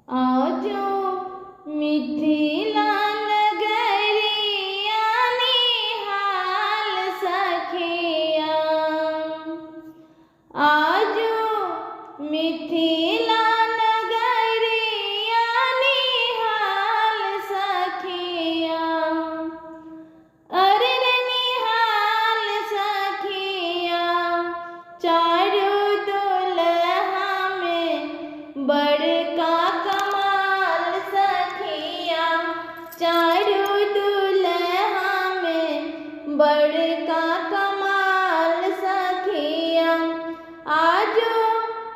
आजो मिथिला नगरिया निहाल सखिया, आजो मिथिला नगरिया निहाल सखिया, अरे रे निहाल सखिया। चारू दुल्हा में बड़का कमाल सखिया, चारू दुल्हा में बड़का कमाल सखिया। आजो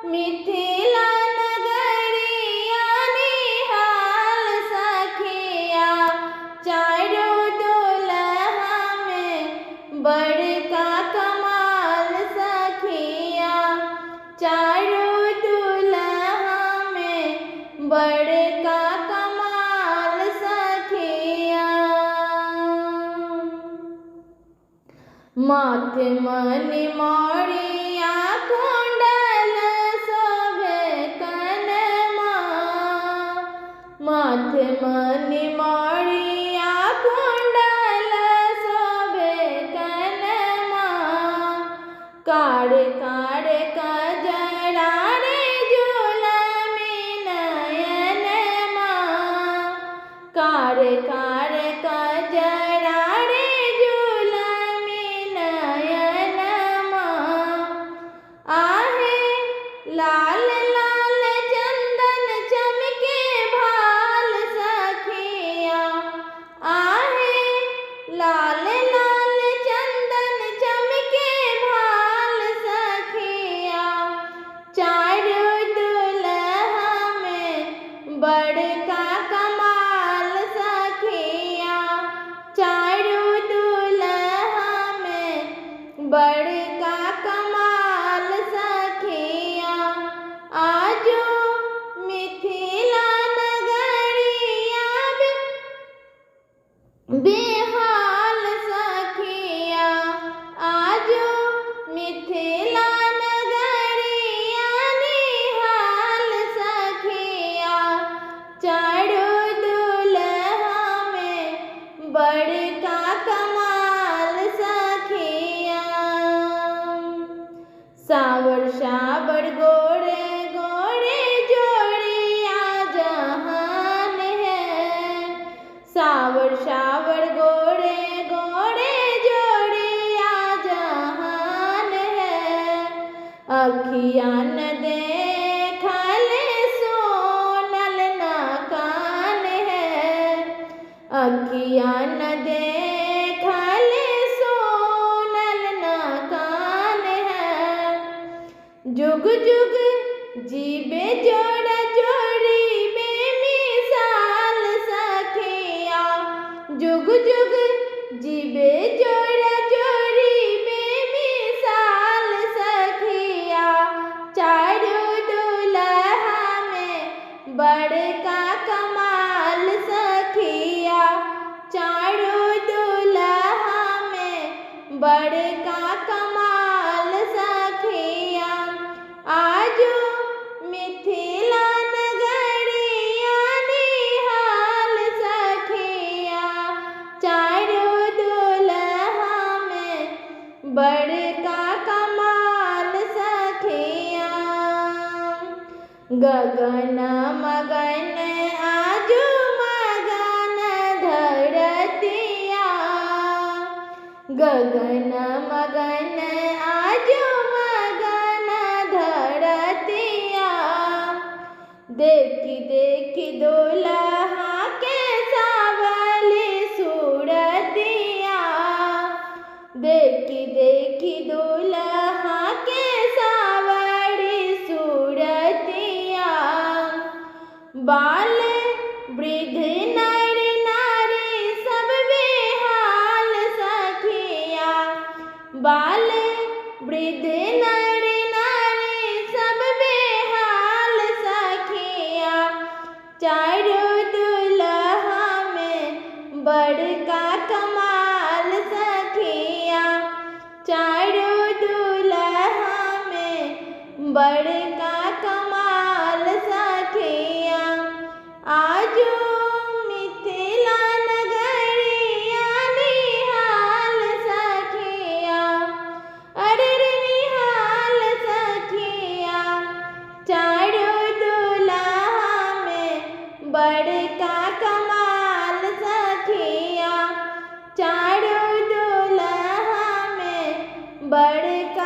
मिथिला नगरिया निहाल सखिया, चारू दुल्हा में बड़का कमाल सखिया, चारू दुल्हा में बड़का कमाल सखिया। माथे मनि माड़िया कुंडल शोभे कनमा, माथे मनि माड़िया कुंडल शोभे कनमा। काढ़े काढ़े कजरा रे जुलमी नयनमा, काढ़े काढ़े कजरा रे जुलमी नयनमा। आहे लाल लाल चंदन चमके भाल सखिया, आहे लाल लाल चंदन चमके भाल सखिया। चारू दुल्हा में बड़का कमाल सखिया, चारू दुल्हा में बड़का कमाल सखिया। आजो मिथिला नगरिया बेहाल सखिया, आजो मिथिला नगरिया निहाल सखिया। चारू दुल्हा में बड़का कमाल सखिया। सावर सावर गोरे गोरे जोड़िया जहान है, सावर सावर गोरे गोरे जोड़िया जहान है। अखिया न देखल सोनल न कान है, अखिया न देखल सोनल न कान है। जुग जुग जीवे जोड़ा जोड़ी बेमिसाल सखिया, जुग जुग जीवे जोड़ा जोड़ी बेमिसाल सखिया। चारू दुल्हा में बड़का कमाल सखिया, चारू दुल्हा में बड़का कमाल सखिया। आजो मिथिला नगरिया निहाल सखिया, चारू दुल्हा में बड़का कमाल सखिया। गगन मगन आजो मगन धरतिया, गगन मगन आजो मगन धरतिया। देखी देखी दुल्हा के सावली सूरतिया, देखी देखी दुल्हा के सावली सूरतिया। बाल वृद्ध नर नारी सब बेहाल सखिया, बाल वृद्ध नर नारी सब बेहाल सखिया। चारू दुल्हा में बड़का कमाल सखिया, चारू दुल्हा में बड़का कमाल सखिया। बड़का कमाल सखिया, चारों दुल्हा में बड़का